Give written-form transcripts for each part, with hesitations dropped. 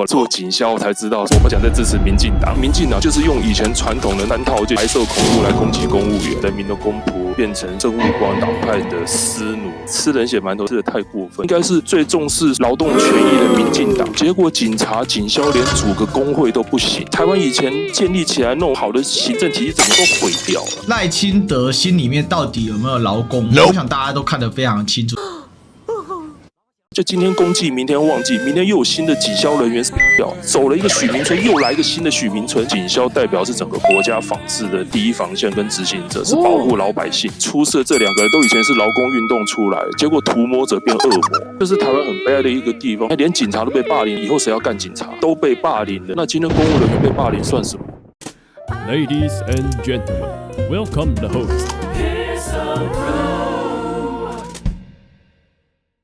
我做警消才知道，我不想再支持民进党。民进党就是用以前传统的三套，就白色恐怖来攻击公务员，人民的公仆变成政务官党派的私奴，吃人血馒头吃的太过分。应该是最重视劳动权益的民进党，结果警察、警消连组个工会都不行。台湾以前建立起来弄好的行政体系，怎么都毁掉了？赖清德心里面到底有没有劳工？我想大家都看得非常清楚。就今天公祭，明天忘记，明天又有新的警消人员死掉，走了一个许明春，又来一个新的许明春。警消代表是整个国家法治的第一防线跟执行者，是保护老百姓。出事这两个人都以前是劳工运动出来，结果涂抹者变恶魔，这是台湾很悲哀的一个地方。连警察都被霸凌，以后谁要干警察？都被霸凌了，那今天公务人员被霸凌算什么 ？Ladies and gentlemen, welcome the host.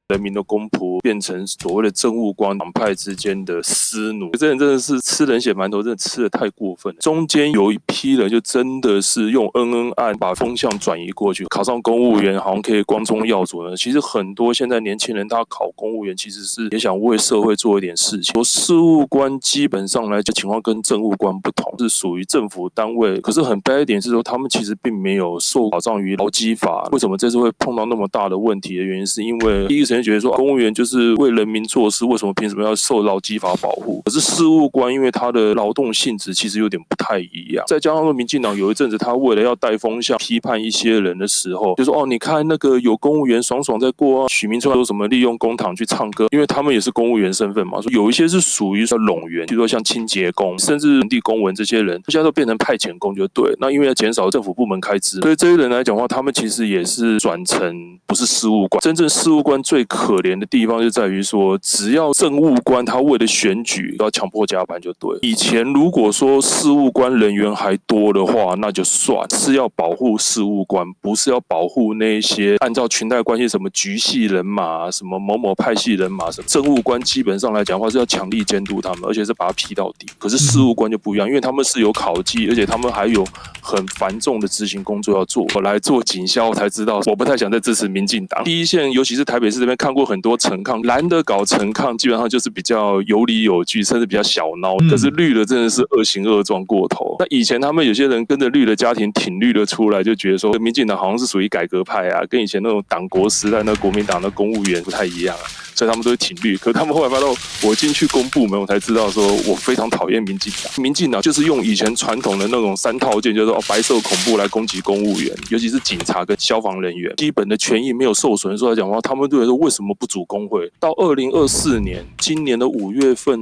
人民的公仆变成所谓的政务官党派之间的私奴，这人真的是吃人血馒头，真的吃的太过分了。中间有一批人就真的是用恩恩案把风向转移过去，考上公务员好像可以光宗耀祖呢。其实很多现在年轻人他考公务员其实是也想为社会做一点事情。事务官基本上来讲情况跟政务官不同，是属于政府单位，可是很悲一点是说他们其实并没有受保障于劳基法。为什么这次会碰到那么大的问题的原因，是因为第一个时间觉得说公务员就是为人民做事，为什么凭什么要受劳基法保护？可是事务官因为他的劳动性质其实有点不太一样，再加上说民进党有一阵子他为了要带风向批判一些人的时候，就说哦你看那个有公务员爽爽在过啊，许明春说什么利用公帑去唱歌，因为他们也是公务员身份嘛，说有一些是属于冗员，比如说像清洁工，甚至本地公文这些人，现在都变成派遣工就对。那因为要减少政府部门开支，所以这些人来讲的话，他们其实也是转成不是事务官。真正事务官最可怜的地方就在于说，只要政务官他为了选举要强迫加班就对。以前如果说事务官人员还多的话，那就算是要保护事务官，不是要保护那些按照裙带关系什么局系人马、什么某某派系人马什么。政务官基本上来讲的话是要强力监督他们，而且是把他批到底。可是事务官就不一样，因为他们是有考绩，而且他们还有很繁重的执行工作要做。我来做警消才知道，我不太想再支持民进党。第一线，尤其是台北市这边看过很多陈抗，蓝的搞陈抗基本上就是比较有理有据，甚至比较小孬。可是绿的真的是恶行恶状过头。那以前他们有些人跟着绿的家庭挺绿的出来，就觉得说民进党好像是属于改革派啊，跟以前那种党国时代那国民党的公务员不太一样啊。所以他们都会挺绿，可是他们后来发现，我进去公部门，我才知道说我非常讨厌民进党。民进党就是用以前传统的那种三套件，就是白色恐怖来攻击公务员，尤其是警察跟消防人员，基本的权益没有受损。说来讲的话，他们对说为什么不组工会？到2024年，今年的5月份。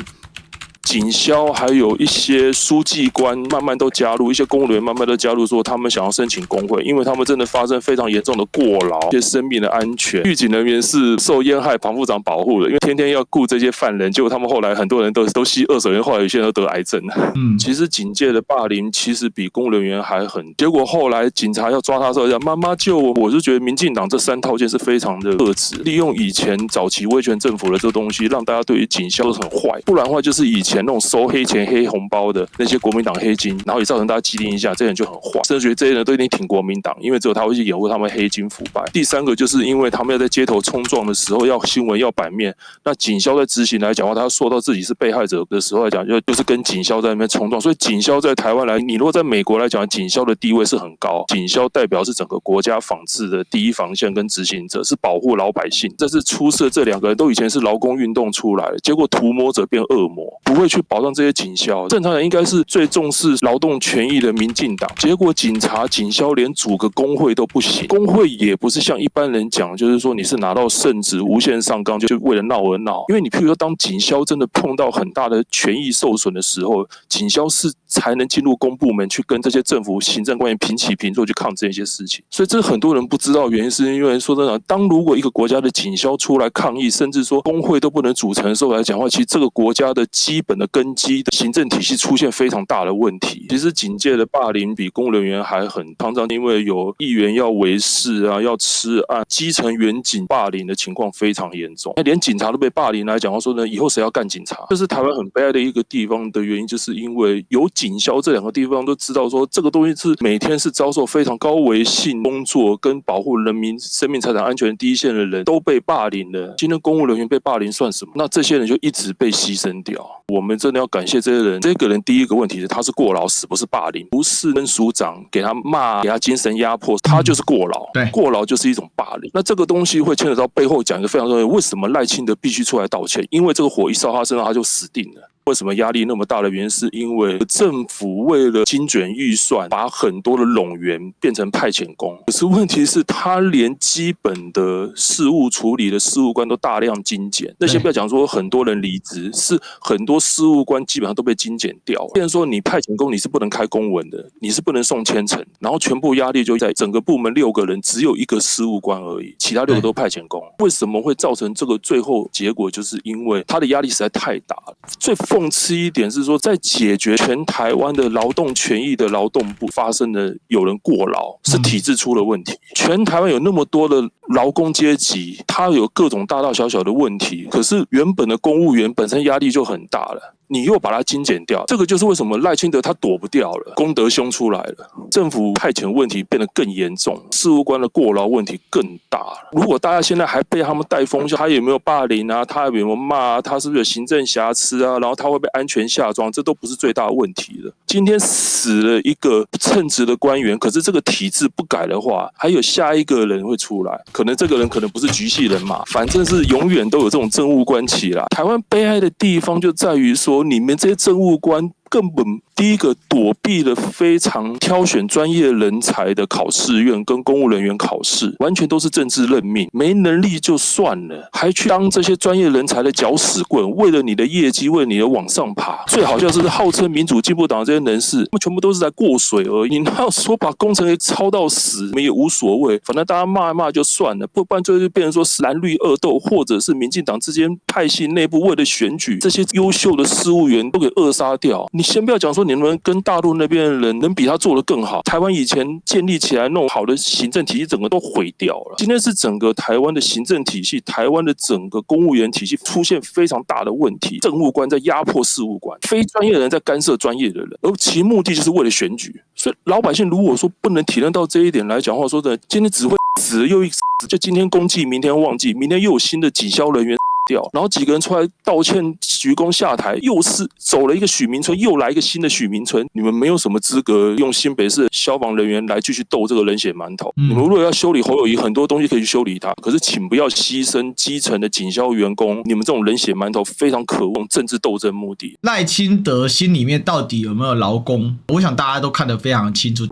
警消还有一些书记官慢慢都加入，一些公务员慢慢都加入，说他们想要申请工会，因为他们真的发生非常严重的过劳，一些生命的安全。狱警人员是受烟害防副长保护的，因为天天要顾这些犯人，结果他们后来很多人都吸二手烟，后来有些人都得癌症了。其实警界的霸凌其实比公务人员还狠，结果后来警察要抓他的时候，妈妈救我。我是觉得民进党这三套件是非常的恶质，利用以前早期威权政府的这个东西，让大家对于警消都很坏，不然的话就是以前那种收黑钱黑红包的那些国民党黑金，然后也造成大家既定印象，这些人就很坏，甚至觉得这些人都一定挺国民党，因为只有他会去掩护他们黑金腐败。第三个就是因为他们要在街头冲撞的时候要新闻要版面，那警消在执行来讲的话，他说到自己是被害者的时候来讲，就是跟警消在那边冲撞。所以警消在台湾来，你如果在美国来讲，警消的地位是很高，警消代表是整个国家法治的第一防线跟执行者，是保护老百姓。这是出事这两个人都以前是劳工运动出来的，结果涂抹者变恶魔，不会去保障这些警消。正常人应该是最重视劳动权益的民进党，结果警察、警消连组个工会都不行。工会也不是像一般人讲，就是说你是拿到圣旨无限上纲，就为了闹而闹。因为你譬如说，当警消真的碰到很大的权益受损的时候，警消是才能进入公部门去跟这些政府行政官员平起平坐去抗争一些事情。所以这很多人不知道原因，是因为说真的，当如果一个国家的警消出来抗议，甚至说工会都不能组成的时候来讲的话，其实这个国家的基本的根基的行政体系出现非常大的问题。其实警界的霸凌比公务人员还狠，常常因为有议员要围事啊，要吃案，基层员警霸凌的情况非常严重。连警察都被霸凌来讲，说呢，以后谁要干警察？这是台湾很悲哀的一个地方的原因，就是因为有警消这2个地方都知道说，这个东西是每天是遭受非常高危性工作跟保护人民生命财产安全第一线的人都被霸凌了。今天公务人员被霸凌算什么？那这些人就一直被牺牲掉。我们真的要感谢这些人。这个人第一个问题是他是过劳死，不是霸凌，不是跟署长给他骂，给他精神压迫，他就是过劳。对，过劳就是一种霸凌。那这个东西会牵扯到背后讲一个非常重要的，为什么赖清德必须出来道歉？因为这个火一烧他身上，他就死定了。为什么压力那么大的原因，是因为政府为了精简预算，把很多的冗员变成派遣工。可是问题是，他连基本的事务处理的事务官都大量精简。那先不要讲说很多人离职，是很多事务官基本上都被精简掉。变成说你派遣工你是不能开公文的，你是不能送签呈，然后全部压力就在整个部门6个人，只有1个事务官而已，其他6个都派遣工。为什么会造成这个最后结果？就是因为他的压力实在太大了。最讽刺一点是说，在解决全台湾的劳动权益的劳动部发生的有人过劳，是体制出了问题。全台湾有那么多的劳工阶级，他有各种大大小小的问题，可是原本的公务员本身压力就很大了，你又把它精简掉，这个就是为什么赖清德他躲不掉了，公德兄出来了，政府派遣问题变得更严重，事务官的过劳问题更大。如果大家现在还被他们带风向，他有没有霸凌啊，他有没有骂啊，他是不是有行政瑕疵啊，然后他会被安全下装，这都不是最大的问题了。今天死了一个称职的官员，可是这个体制不改的话，还有下一个人会出来，可能这个人可能不是局系人马，反正是永远都有这种政务官起来。台湾悲哀的地方就在于说，你们这些政务官根本第一个躲避了非常挑选专业人才的考试院跟公务人员考试，完全都是政治任命，没能力就算了，还去当这些专业人才的搅屎棍，为了你的业绩，为了你的往上爬。最好笑是号称民主进步党这些人士，他们全部都是在过水而已。你要说把工程给抄到死，我们也无所谓，反正大家骂一骂就算了，不然最后就变成说是蓝绿恶斗，或者是民进党之间派系内部为了选举，这些优秀的事务员都给扼杀掉。你先不要讲说你们跟大陆那边的人能比他做得更好，台湾以前建立起来那种好的行政体系整个都毁掉了。今天是整个台湾的行政体系，台湾的整个公务员体系出现非常大的问题，政务官在压迫事务官，非专业的人在干涉专业的人，而其目的就是为了选举。所以老百姓如果说不能体认到这一点来讲话，说的今天只会死了又一死，就今天公祭，明天忘记，明天又有新的警消人员掉，然后几个人出来道歉，鞠躬下台，又是走了一个许明春，又来一个新的许明春。你们没有什么资格用新北市的消防人员来继续斗这个冷血馒头。你们如果要修理侯友宜，很多东西可以去修理他，可是请不要牺牲基层的警消员工。你们这种冷血馒头非常渴望政治斗争目的。赖清德心里面到底有没有劳工？我想大家都看得非常清楚。